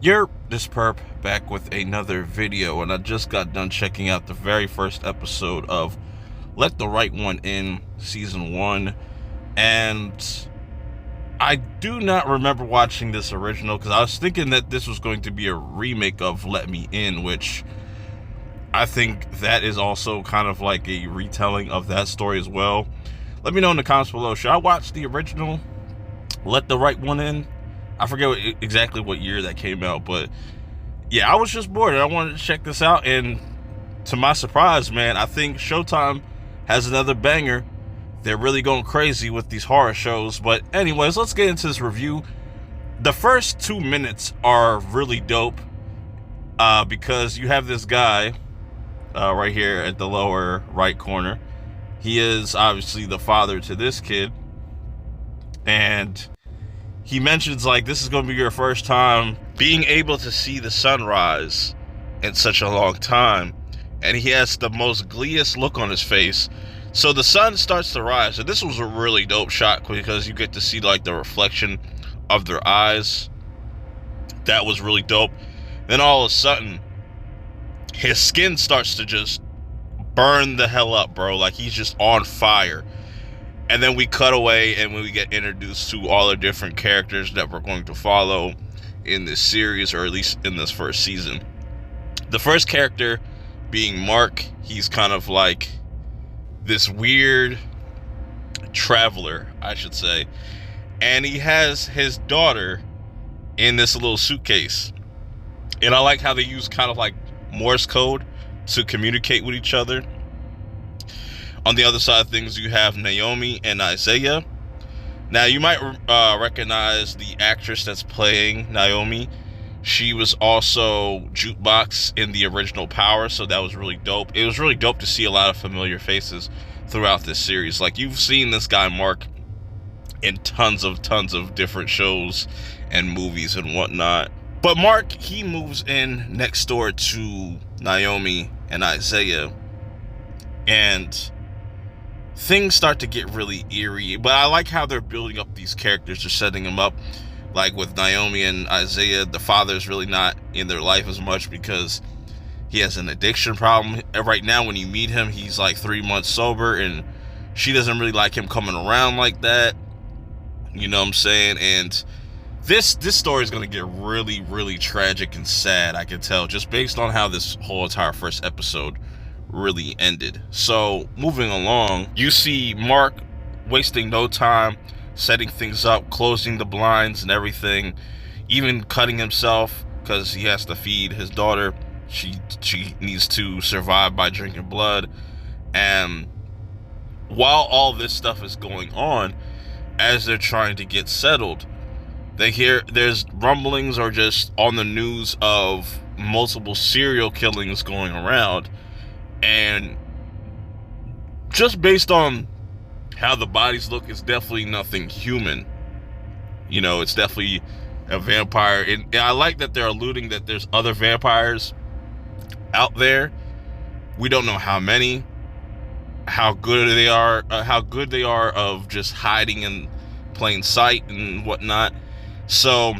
You're this perp back with another video, and I just got done checking out the very first episode of Let the Right One In season 1, and I do not remember watching this original because I was thinking that this was going to be a remake of Let Me In, which I think that is also kind of like a retelling of that story as well. Let me know in the comments below, should I watch the original Let the Right One In? I forget exactly what year that came out, but yeah, I was just bored and I wanted to check this out, and to my surprise, man, I think Showtime has another banger. They're really going crazy with these horror shows. But anyways, let's get into this review. The first 2 minutes are really dope because you have this guy right here at the lower right corner. He is obviously the father to this kid, and he mentions like this is going to be your first time being able to see the sunrise in such a long time, and he has the most gleeous look on his face. So the sun starts to rise, and this was a really dope shot because you get to see like the reflection of their eyes. That was really dope. Then all of a sudden his skin starts to just burn the hell up, bro, like he's just on fire. And then we cut away and we get introduced to all the different characters that we're going to follow in this series, or at least in this first season. The first character being Mark. He's kind of like this weird traveler, I should say. And he has his daughter in this little suitcase. And I like how they use kind of like Morse code to communicate with each other. On the other side of things, you have Naomi and Isaiah. Now, you might recognize the actress that's playing Naomi. She was also Jukebox in the original Power, so that was really dope. It was really dope to see a lot of familiar faces throughout this series. Like, you've seen this guy, Mark, in tons of different shows and movies and whatnot. But Mark, he moves in next door to Naomi and Isaiah, and things start to get really eerie. But I like how they're building up these characters. They're setting them up. Like with Naomi and Isaiah, the father's really not in their life as much because he has an addiction problem. Right now, when you meet him, he's like 3 months sober, and she doesn't really like him coming around like that. You know what I'm saying? And this story is going to get really, really tragic and sad, I can tell, just based on how this whole entire first episode really ended. So moving along, you see Mark wasting no time setting things up, closing the blinds and everything, even cutting himself because he has to feed his daughter. She needs to survive by drinking blood. And while all this stuff is going on, as they're trying to get settled, they hear there's rumblings or just on the news of multiple serial killings going around. And just based on how the bodies look, it's definitely nothing human. You know, it's definitely a vampire. And I like that they're alluding that there's other vampires out there. We don't know how many, how good they are of just hiding in plain sight and whatnot. So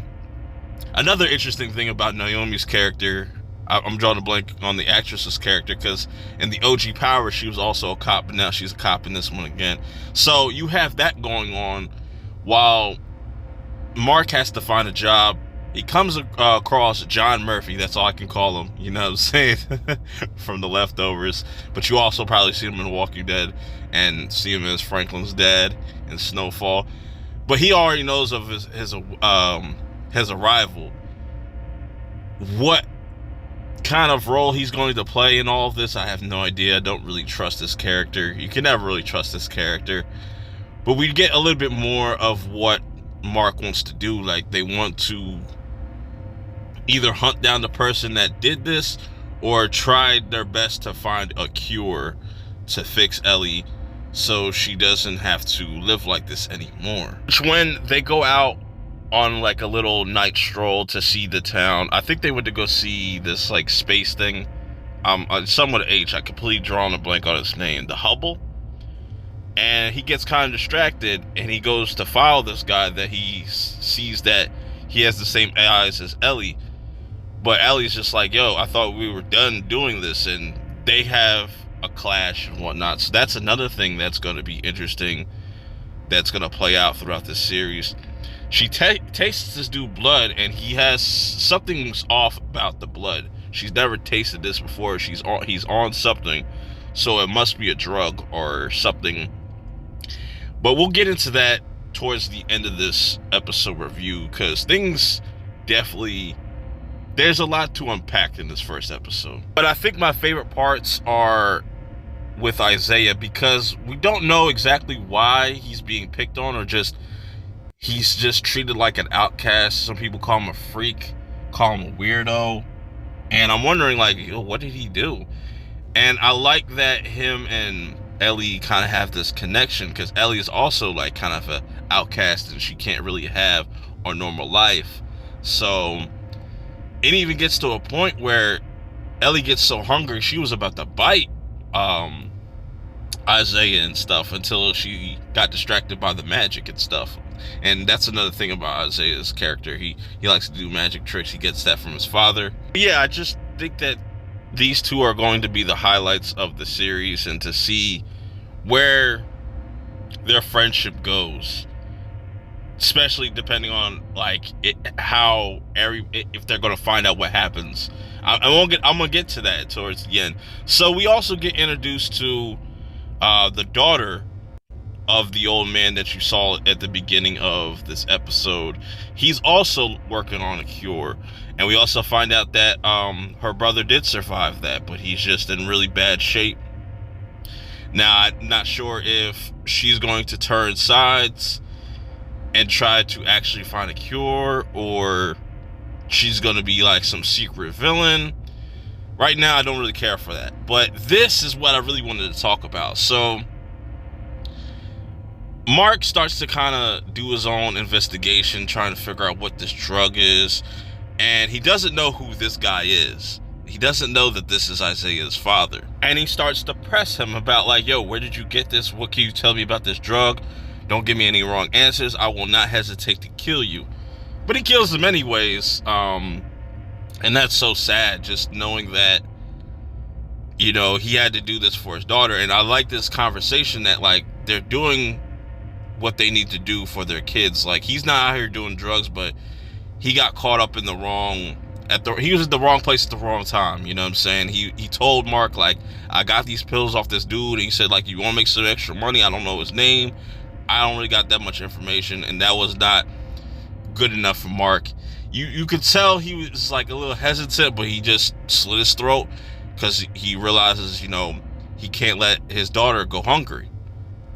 another interesting thing about Naomi's character, I'm drawing a blank on the actress's character, because in the OG Power, she was also a cop, but now she's a cop in this one again. So you have that going on while Mark has to find a job. He comes across John Murphy, that's all I can call him, you know what I'm saying, from The Leftovers. But you also probably see him in Walking Dead and see him as Franklin's dad in Snowfall. But he already knows of his arrival. What kind of role he's going to play in all of this, I have no idea. I don't really trust this character. You can never really trust this character. But we get a little bit more of what Mark wants to do. Like, they want to either hunt down the person that did this or try their best to find a cure to fix Ellie so she doesn't have to live like this anymore. When they go out on like a little night stroll to see the town, I think they went to go see this like space thing, somewhat H, I completely drawn a blank on its name, the Hubble. And he gets kind of distracted, and he goes to follow this guy that he sees that he has the same eyes as Ellie. But Ellie's just like, yo, I thought we were done doing this, and they have a clash and whatnot. So that's another thing that's going to be interesting, that's going to play out throughout this series. She tastes this dude blood, and he has something's off about the blood. She's never tasted this before. He's on something, so it must be a drug or something. But we'll get into that towards the end of this episode review, because things definitely, there's a lot to unpack in this first episode. But I think my favorite parts are with Isaiah, because we don't know exactly why he's being picked on, or just he's just treated like an outcast. Some people call him a freak, call him a weirdo, and I'm wondering, like, what did he do? And I like that him and Ellie kind of have this connection, because Ellie is also like kind of an outcast, and she can't really have a normal life. So it even gets to a point where Ellie gets so hungry she was about to bite Isaiah and stuff, until she got distracted by the magic and stuff. And that's another thing about Isaiah's character. He likes to do magic tricks. He gets that from his father. But yeah, I just think that these two are going to be the highlights of the series, and to see where their friendship goes, especially depending on like if they're going to find out what happens. I'm gonna get to that towards the end. So we also get introduced to the daughter of the old man that you saw at the beginning of this episode. He's also working on a cure, and we also find out that her brother did survive that, but he's just in really bad shape. Now, I'm not sure if she's going to turn sides and try to actually find a cure, or she's going to be like some secret villain. Right now, I don't really care for that. But this is what I really wanted to talk about. So Mark starts to kind of do his own investigation, trying to figure out what this drug is. And he doesn't know who this guy is. He doesn't know that this is Isaiah's father. And he starts to press him about like, yo, where did you get this? What can you tell me about this drug? Don't give me any wrong answers. I will not hesitate to kill you. But he kills him anyways. And that's so sad, just knowing that, you know, he had to do this for his daughter. And I like this conversation that like they're doing what they need to do for their kids. Like, he's not out here doing drugs, but he got caught up in the wrong, he was at the wrong place at the wrong time. You know what I'm saying? He told Mark, like, I got these pills off this dude, and he said, like, you want to make some extra money? I don't know his name. I don't really got that much information, and that was not good enough for Mark. You could tell he was like a little hesitant, but he just slit his throat, because he realizes, you know, he can't let his daughter go hungry.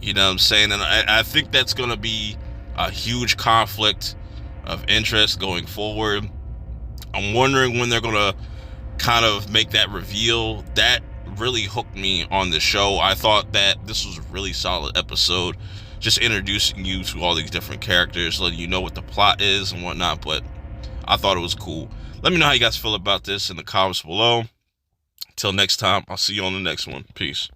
You know what I'm saying? And I think that's going to be a huge conflict of interest going forward. I'm wondering when they're going to kind of make that reveal. That really hooked me on the show. I thought that this was a really solid episode, just introducing you to all these different characters, letting you know what the plot is and whatnot. But I thought it was cool. Let me know how you guys feel about this in the comments below. Until next time, I'll see you on the next one. Peace.